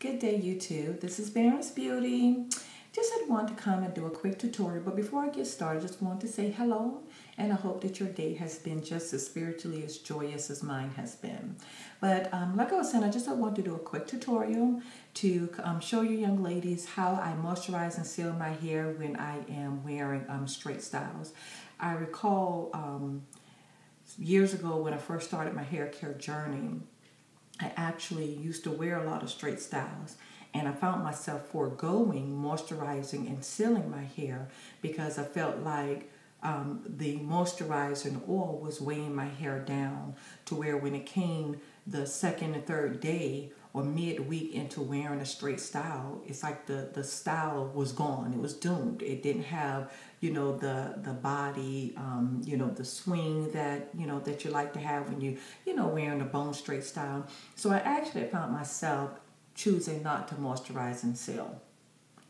Good day, YouTube. This is Baron's Beauty. Just had wanted to come and do a quick tutorial, but before I get started, just want to say hello, and I hope that your day has been just as spiritually as joyous as mine has been. But like I was saying, I want to do a quick tutorial to show you young ladies how I moisturize and seal my hair when I am wearing straight styles. I recall years ago when I first started my hair care journey, I actually used to wear a lot of straight styles, and I found myself foregoing moisturizing and sealing my hair because I felt like the moisturizer and oil was weighing my hair down to where when it came the second and third day or midweek into wearing a straight style, it's like the style was gone. It was doomed. It didn't have, the body, the swing that, that you like to have when you, wearing a bone straight style. So I actually found myself choosing not to moisturize and seal.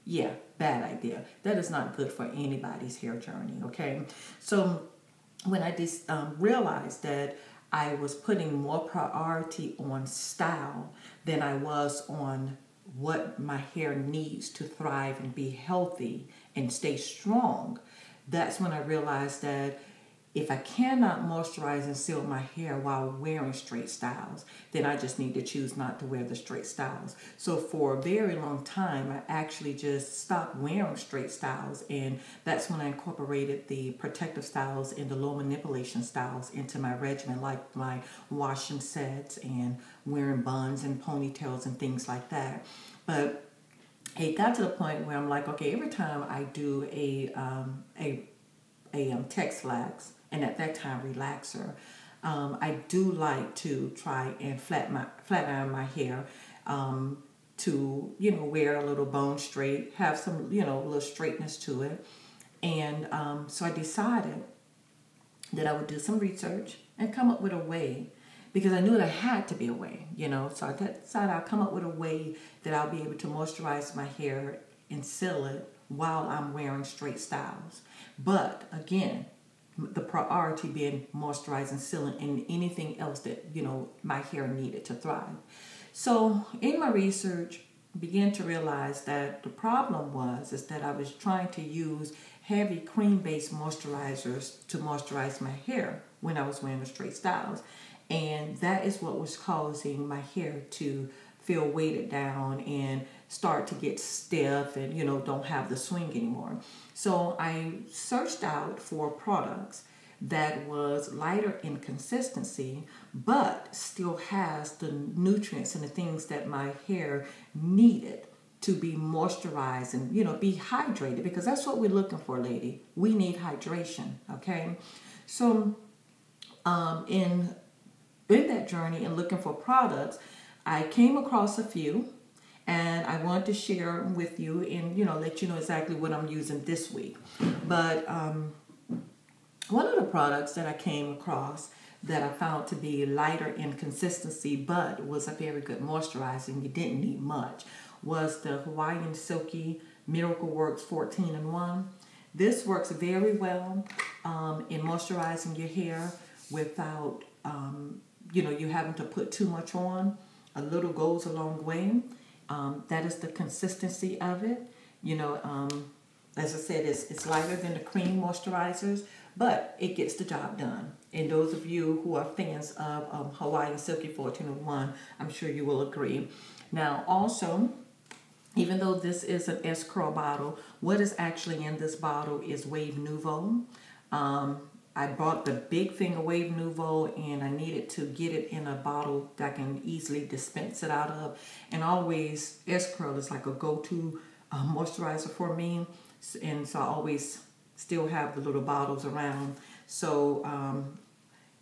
Yeah, bad idea. That is not good for anybody's hair journey, okay? So when I just realized that I was putting more priority on style than I was on what my hair needs to thrive and be healthy and stay strong, that's when I realized that if I cannot moisturize and seal my hair while wearing straight styles, then I just need to choose not to wear the straight styles. So for a very long time, I actually just stopped wearing straight styles, and that's when I incorporated the protective styles and the low manipulation styles into my regimen, like my washing sets and wearing buns and ponytails and things like that. But it got to the point where I'm like, okay, every time I do a Texlaxed, and at that time relaxer, I do like to try and flat iron my hair to wear a little bone straight, have some little straightness to it. And so I decided that I would do some research and come up with a way, because I knew there had to be a way, so I decided I'll come up with a way that I'll be able to moisturize my hair and seal it while I'm wearing straight styles. But again, the priority being moisturizing, sealing, and anything else that, my hair needed to thrive. So in my research, began to realize that the problem is that I was trying to use heavy cream-based moisturizers to moisturize my hair when I was wearing the straight styles. And that is what was causing my hair to feel weighted down and start to get stiff and, don't have the swing anymore. So I searched out for products that was lighter in consistency, but still has the nutrients and the things that my hair needed to be moisturized and, be hydrated, because that's what we're looking for, lady. We need hydration, okay? So in that journey and looking for products, I came across a few, and I wanted to share them with you and, let you know exactly what I'm using this week. But one of the products that I came across that I found to be lighter in consistency but was a very good moisturizing, you didn't need much, was the Hawaiian Silky Miracle Works 14-in-1. This works very well in moisturizing your hair without, you having to put too much on. A little goes a long way. That is the consistency of it. As I said, it's lighter than the cream moisturizers, but it gets the job done. And those of you who are fans of Hawaiian Silky 14-in-1, I'm sure you will agree. Now, also, even though this is an S-curl bottle, what is actually in this bottle is Wave Nuevo. I bought the big thing of Wave Nuevo, and I needed to get it in a bottle that I can easily dispense it out of. And always, S-curl is like a go-to moisturizer for me. And so I always still have the little bottles around. So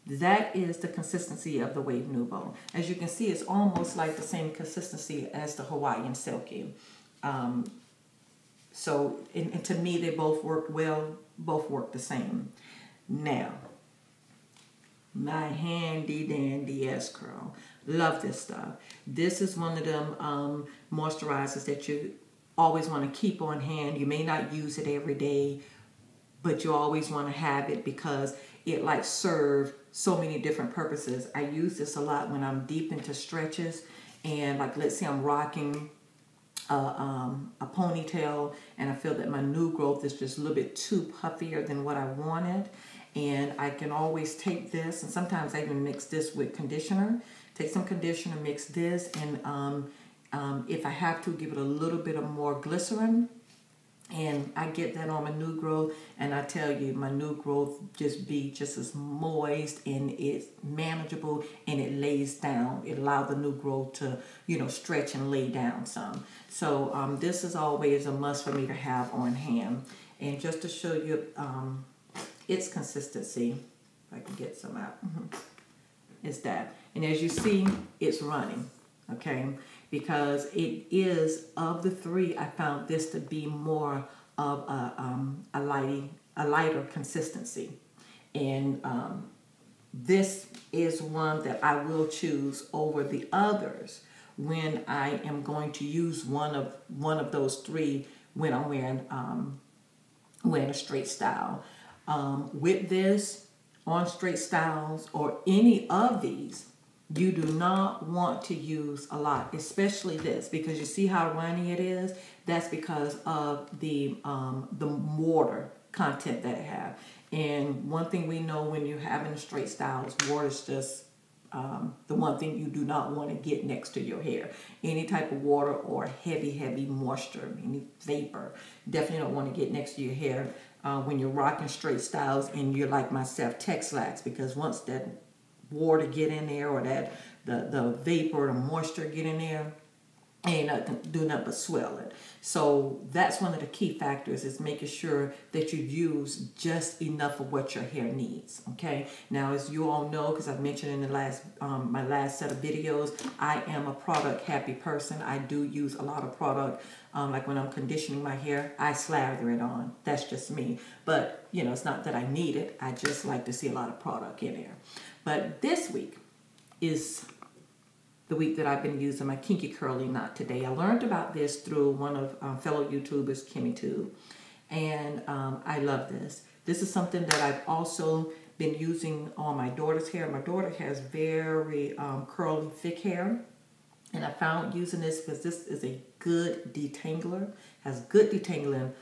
that is the consistency of the Wave Nuevo. As you can see, it's almost like the same consistency as the Hawaiian Silky. So and to me, they both work well, both work the same. Now, my handy dandy S-curl. Love this stuff. This is one of them moisturizers that you always want to keep on hand. You may not use it every day, but you always want to have it because it like serves so many different purposes. I use this a lot when I'm deep into stretches, and like let's say I'm rocking a ponytail, and I feel that my new growth is just a little bit too puffier than what I wanted. And I can always take this, and sometimes I even mix this with conditioner. Take some conditioner, mix this, and if I have to, give it a little bit of more glycerin. And I get that on my new growth, and I tell you, my new growth just as moist, and it's manageable, and it lays down. It allows the new growth to, you know, stretch and lay down some. So this is always a must for me to have on hand. And just to show you its consistency, if I can get some out, is that. And as you see, it's running, okay? Because it is, of the three, I found this to be more of a lighter consistency. And this is one that I will choose over the others when I am going to use one of those three when I'm wearing a straight style. With this, on straight styles or any of these, you do not want to use a lot, especially this, because you see how runny it is. That's because of the water content that it has. And one thing we know when you're having straight styles, water is just the one thing you do not want to get next to your hair. Any type of water or heavy moisture, any vapor, definitely don't want to get next to your hair when you're rocking straight styles and you're like myself, Texlaxed, because once that water get in there, or that the vapor, the moisture get in there, ain't nothing do nothing but swell it. So that's one of the key factors, is making sure that you use just enough of what your hair needs. Okay. Now, as you all know, because I've mentioned in the last my last set of videos, I am a product happy person. I do use a lot of product. Like when I'm conditioning my hair, I slather it on. That's just me. But you know, it's not that I need it. I just like to see a lot of product in there. But this week is the week that I've been using my kinky curly knot today. I learned about this through one of fellow YouTubers, Kimmy Tube, and I love this. This is something that I've also been using on my daughter's hair. My daughter has very curly, thick hair, and I found using this because this is a good detangler, has good detangling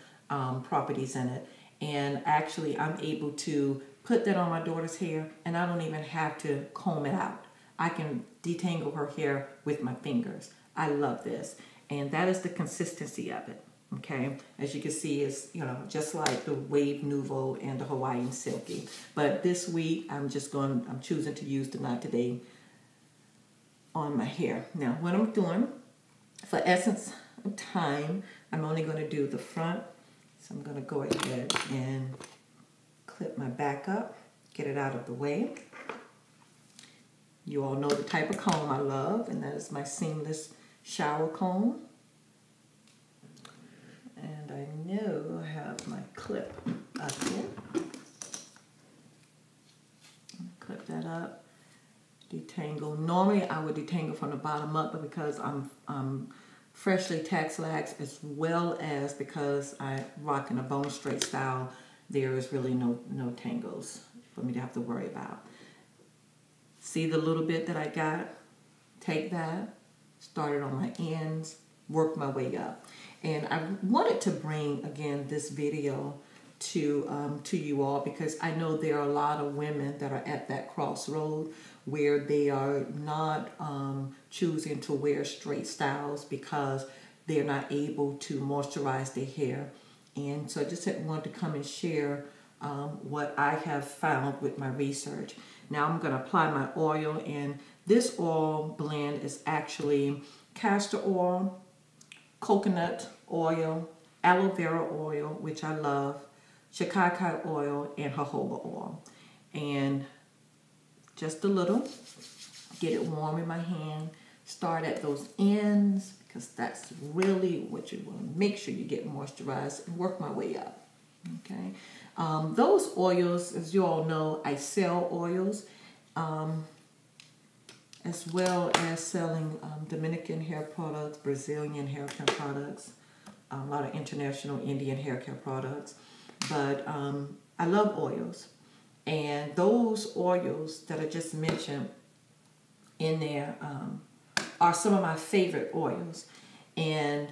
properties in it, and actually I'm able to put that on my daughter's hair, and I don't even have to comb it out. I can detangle her hair with my fingers. I love this. And that is the consistency of it. Okay. As you can see, it's, you know, just like the Wave Nuevo and the Hawaiian Silky. But this week, I'm choosing to use the knot today on my hair. Now, what I'm doing, for essence of time, I'm only going to do the front. So I'm going to go ahead and clip my back up, get it out of the way. You all know the type of comb I love, and that is my seamless shower comb. And I know I have my clip up here. Clip that up, detangle. Normally I would detangle from the bottom up, but because I'm freshly Texlaxed, as well as because I'm rocking a bone straight style, there is really no tangles for me to have to worry about. See the little bit that I got? Take that, start it on my ends, work my way up. And I wanted to bring, again, this video to you all, because I know there are a lot of women that are at that crossroad where they are not choosing to wear straight styles because they're not able to moisturize their hair. And so I just wanted to come and share what I have found with my research. Now I'm going to apply my oil, and this oil blend is actually castor oil, coconut oil, aloe vera oil, which I love, shikakai oil, and jojoba oil. And just a little, get it warm in my hand, start at those ends, because that's really what you want to make sure you get moisturized, and work my way up. Okay. Those oils, as you all know, I sell oils, as well as selling Dominican hair products, Brazilian hair care products, a lot of international Indian hair care products. But I love oils. And those oils that I just mentioned in there are some of my favorite oils. And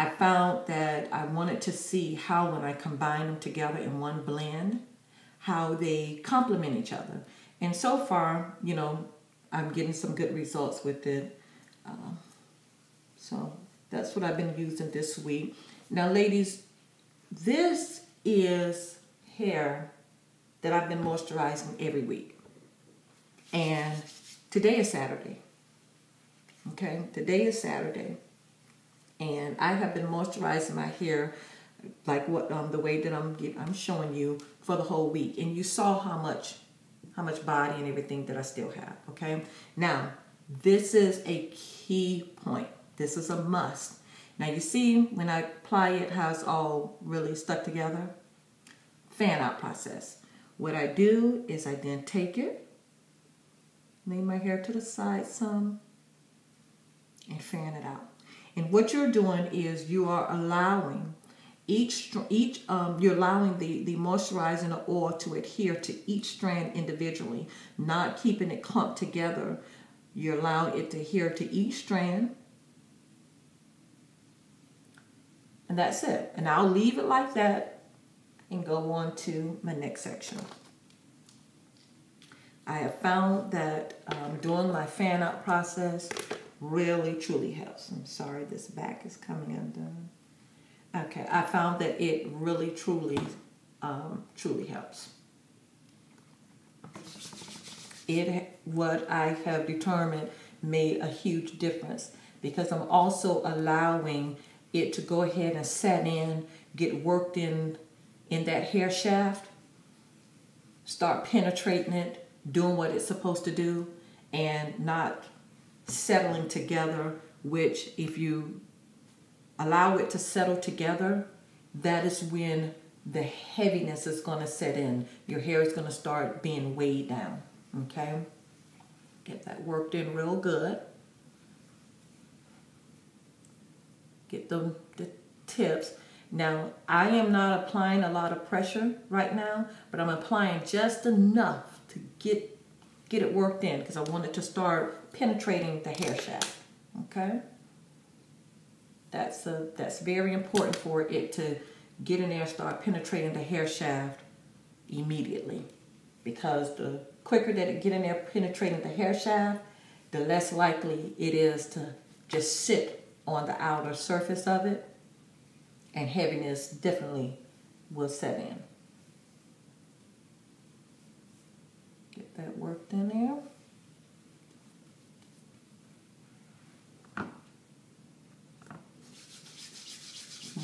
I found that I wanted to see how when I combine them together in one blend, how they complement each other. And so far, you know, I'm getting some good results with it. So that's what I've been using this week. Now, ladies, this is hair that I've been moisturizing every week. And today is Saturday. Okay, today is Saturday. And I have been moisturizing my hair like what the way that I'm showing you for the whole week. And you saw how much body and everything that I still have. Okay, now this is a key point. This is a must. Now you see when I apply it, how it's all really stuck together. Fan out process. What I do is I then take it, lay my hair to the side some, and fan it out. And what you're doing is you are allowing you're allowing the moisturizer and the oil to adhere to each strand individually, not keeping it clumped together. You're allowing it to adhere to each strand. And that's it. And I'll leave it like that and go on to my next section. I have found that doing my fan out process really truly helps. I'm sorry, this back is coming undone. Okay, I found that it really truly helps. What I have determined made a huge difference because I'm also allowing it to go ahead and set in, get worked in that hair shaft, start penetrating it, doing what it's supposed to do, and not settling together, which if you allow it to settle together, that is when the heaviness is going to set in. Your hair is going to start being weighed down. Okay? Get that worked in real good. Get the tips. Now, I am not applying a lot of pressure right now, but I'm applying just enough to get it worked in because I want it to start penetrating the hair shaft. Okay? That's very important for it to get in there and start penetrating the hair shaft immediately. Because the quicker that it get in there penetrating the hair shaft, the less likely it is to just sit on the outer surface of it, and heaviness definitely will set in. Get that worked in there.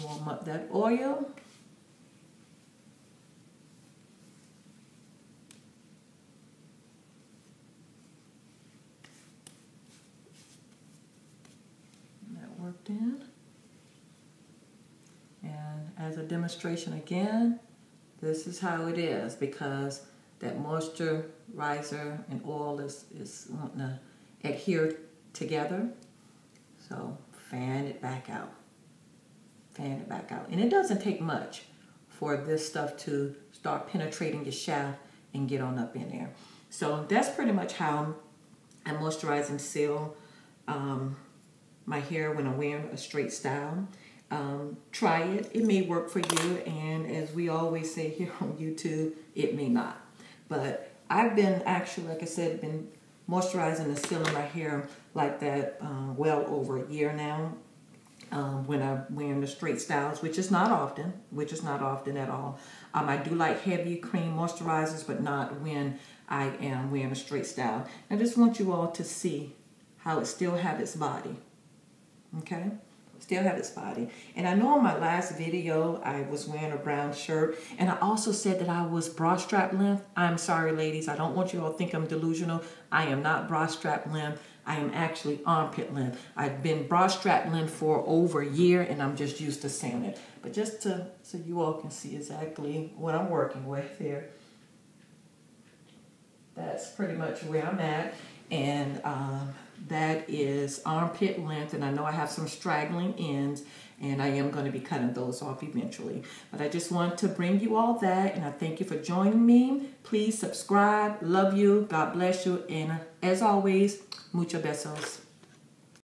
Warm up that oil. That worked in. And as a demonstration again, this is how it is because that moisturizer and oil is wanting to adhere together. So fan it back out. Fan it back out. And it doesn't take much for this stuff to start penetrating your shaft and get on up in there. So that's pretty much how I moisturize and seal my hair when I'm wearing a straight style. Try it. It may work for you, and as we always say here on YouTube, it may not. But I've been actually, like I said, been moisturizing and sealing my hair like that well over a year now. When I'm wearing the straight styles, which is not often at all. I do like heavy cream moisturizers, but not when I am wearing a straight style. I just want you all to see how it still have its body. Okay? Still have its body. And I know in my last video, I was wearing a brown shirt, and I also said that I was bra strap length. I'm sorry, ladies. I don't want you all to think I'm delusional. I am not bra strap length. I am actually armpit length. I've been bra strap length for over a year, and I'm just used to saying it. But just so you all can see exactly what I'm working with here. That's pretty much where I'm at. And that is armpit length, and I know I have some straggling ends, and I am going to be cutting those off eventually. But I just want to bring you all that, and I thank you for joining me. Please subscribe. Love you. God bless you. And as always, muchos besos.